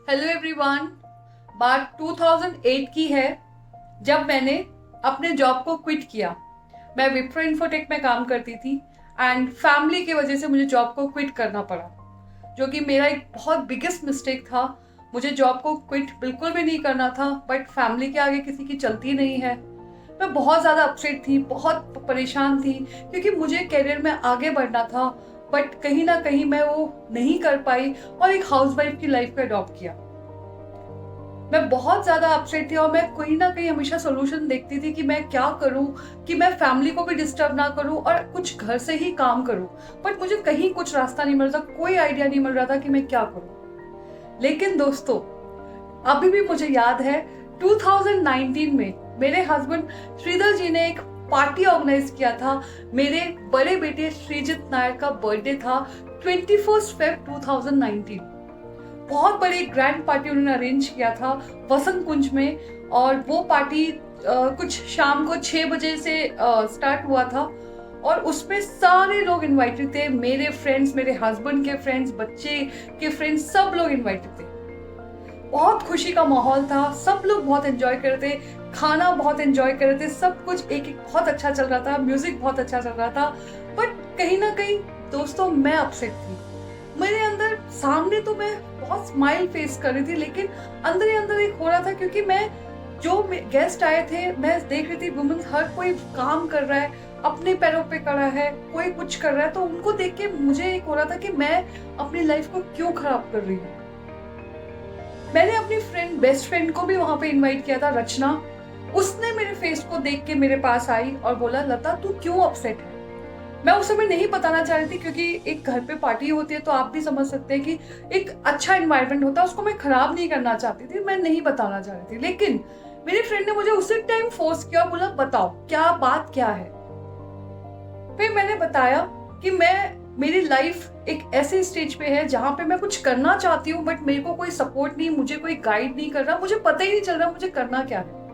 Hello everyone. बात 2008 की है जब मैंने अपने जॉब को क्विट किया। मैं विप्रो इन्फोटेक में काम करती थी एंड फैमिली की वजह से मुझे जॉब को क्विट करना पड़ा, जो कि मेरा एक बहुत बिगेस्ट मिस्टेक था। मुझे जॉब को क्विट बिल्कुल भी नहीं करना था, बट फैमिली के आगे किसी की चलती नहीं है। मैं बहुत ज़्यादा अपसेट थी, बहुत परेशान थी, क्योंकि मुझे करियर में आगे बढ़ना था, बट कहीं ना कहीं मैं वो नहीं कर पाई और एक हाउसवाइफ की लाइफ को अडॉप्ट किया। मैं बहुत ज़्यादा अपसेट थी और मैं कहीं ना कहीं हमेशा सोल्यूशन देखती थी कि मैं क्या करूं कि मैं फैमिली को भी डिस्टर्ब ना करूं और कुछ घर से ही काम करूं, बट मुझे कहीं कुछ रास्ता नहीं मिल रहा, कोई आइडिया नहीं मिल रहा था कि मैं क्या करूं। लेकिन दोस्तों, अभी भी मुझे याद है 2019 में मेरे हस्बैंड श्रीधर जी ने एक पार्टी ऑर्गेनाइज किया था। मेरे बड़े बेटे श्रीजित नायर का बर्थडे था 21 फेब 2019। बहुत बड़ी ग्रैंड पार्टी उन्होंने अरेंज किया था वसंत कुंज में, और वो पार्टी कुछ शाम को 6 बजे से स्टार्ट हुआ था और उसमें सारे लोग इनवाइटेड थे। मेरे फ्रेंड्स, मेरे हस्बैंड के फ्रेंड्स, बच्चे के फ्रेंड्स, सब लोग इनवाइटेड थे। बहुत खुशी का माहौल था, सब लोग बहुत एंजॉय कर रहे थे, खाना बहुत एंजॉय कर रहे थे, सब कुछ एक एक बहुत अच्छा चल रहा था, म्यूजिक बहुत अच्छा चल रहा था। बट कहीं ना कहीं दोस्तों मैं अपसेट थी। मेरे अंदर सामने तो मैं बहुत स्माइल फेस कर रही थी, लेकिन अंदर ही अंदर एक हो रहा था, क्योंकि मैं जो गेस्ट आए थे मैं देख रही थी वुमेन हर कोई काम कर रहा है, अपने पैरों पे खड़ा है, कोई कुछ कर रहा है, तो उनको देख के मुझे एक हो रहा था कि मैं अपनी लाइफ को क्यों खराब कर रही हूँ। मैंने अपनी फ्रेंड, बेस्ट फ्रेंड को भी वहां पे इनवाइट किया था, रचना। उसने मेरे फेस को देख के मेरे पास आई और बोला, लता तू क्यों अपसेट है। मैं उस समय नहीं बताना चाह रही थी, क्योंकि एक घर पे पार्टी होती है तो आप भी समझ सकते हैं कि एक अच्छा एनवायरनमेंट होता है, उसको मैं खराब नहीं करना चाहती थी, मैं नहीं बताना चाह रही थी। लेकिन मेरी फ्रेंड ने मुझे उसी टाइम फोर्स किया, बोला बताओ क्या बात क्या है। फिर मैंने बताया कि मेरी लाइफ एक ऐसे स्टेज पे है जहां पे मैं कुछ करना चाहती हूँ, बट मेरे को कोई सपोर्ट नहीं, मुझे कोई गाइड नहीं कर रहा, मुझे पता ही नहीं चल रहा मुझे करना क्या है।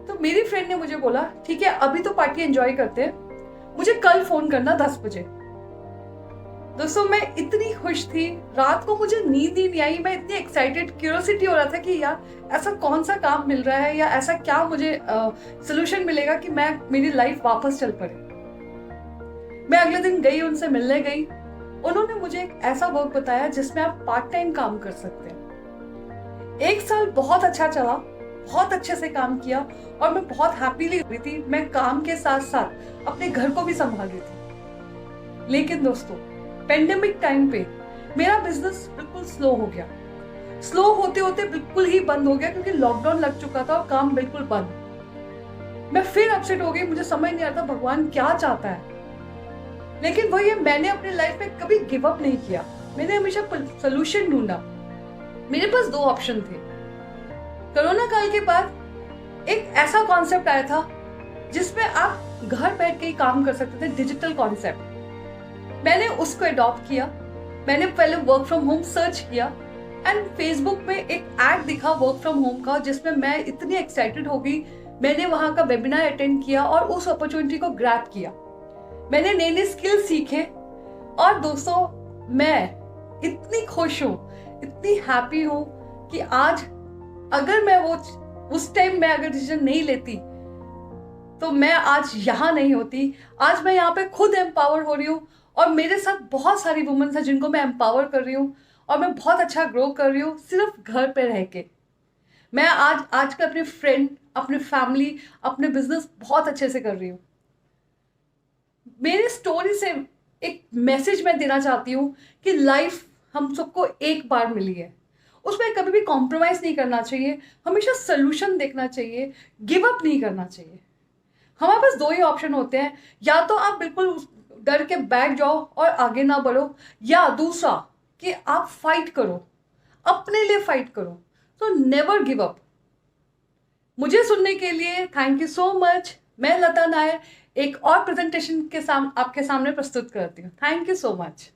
तो मेरी फ्रेंड ने मुझे बोला, ठीक है अभी तो पार्टी एंजॉय करते हैं, मुझे कल फोन करना 10 बजे। दोस्तों मैं इतनी खुश थी, रात को मुझे नींद ही नहीं आई। मैं इतनी एक्साइटेड, क्यूरियोसिटी हो रहा था कि यार ऐसा कौन सा काम मिल रहा है या ऐसा क्या मुझे सोल्यूशन मिलेगा कि मेरी लाइफ वापस चल पड़े। मैं अगले दिन गई, उनसे मिलने गई। उन्होंने मुझे एक ऐसा वर्क बताया जिसमें आप पार्ट टाइम काम कर सकते हैं। 1 साल बहुत अच्छा चला, बहुत अच्छे से काम किया और मैं बहुत हैप्पीली हुई थी। मैं काम के साथ साथ अपने घर को भी संभाल रही थी। लेकिन दोस्तों पेंडेमिक टाइम पे मेरा बिजनेस बिल्कुल स्लो हो गया। स्लो होते होते बिल्कुल ही बंद हो गया, क्योंकि लॉकडाउन लग चुका था और काम बिल्कुल बंद। मैं फिर अपसेट हो गई, मुझे समझ नहीं आता भगवान क्या चाहता है। लेकिन वही है, मैंने अपनी लाइफ में कभी गिव अप नहीं किया, मैंने हमेशा सोल्यूशन ढूंढा। मेरे पास 2 ऑप्शन थे। कोरोना काल के बाद एक ऐसा कॉन्सेप्ट आया था जिसमें आप घर बैठ के ही काम कर सकते थे, डिजिटल कॉन्सेप्ट। मैंने उसको अडॉप्ट किया। मैंने पहले वर्क फ्रॉम होम सर्च किया एंड फेसबुक में एक ऐड दिखा वर्क फ्रॉम होम का, जिसमें मैं इतनी एक्साइटेड हो गई। मैंने वहां का वेबिनार अटेंड किया और उस अपॉर्चुनिटी को ग्रैब किया। मैंने नए नए स्किल सीखे और दोस्तों मैं इतनी खुश हूँ, इतनी हैप्पी हूँ कि आज अगर मैं उस टाइम मैं अगर डिसीजन नहीं लेती तो मैं आज यहाँ नहीं होती। आज मैं यहाँ पे खुद एम्पावर हो रही हूँ और मेरे साथ बहुत सारी वुमेन्स हैं जिनको मैं एम्पावर कर रही हूँ और मैं बहुत अच्छा ग्रो कर रही हूँ सिर्फ घर पे रह के। मैं आजकल अपने फ्रेंड, अपने फैमिली, अपने बिजनेस बहुत अच्छे से कर रही हूँ। मेरी स्टोरी से एक मैसेज मैं देना चाहती हूँ कि लाइफ हम सबको एक बार मिली है, उसमें कभी भी कॉम्प्रोमाइज नहीं करना चाहिए, हमेशा सोल्यूशन देखना चाहिए, गिव अप नहीं करना चाहिए। हमारे पास 2 ही ऑप्शन होते हैं, या तो आप बिल्कुल डर के बैठ जाओ और आगे ना बढ़ो, या दूसरा कि आप फाइट करो, अपने लिए फाइट करो। तो नेवर गिव अप। मुझे सुनने के लिए थैंक यू सो मच। मैं लता नायर एक और प्रेजेंटेशन के आपके सामने प्रस्तुत करती हूँ। Thank you so much.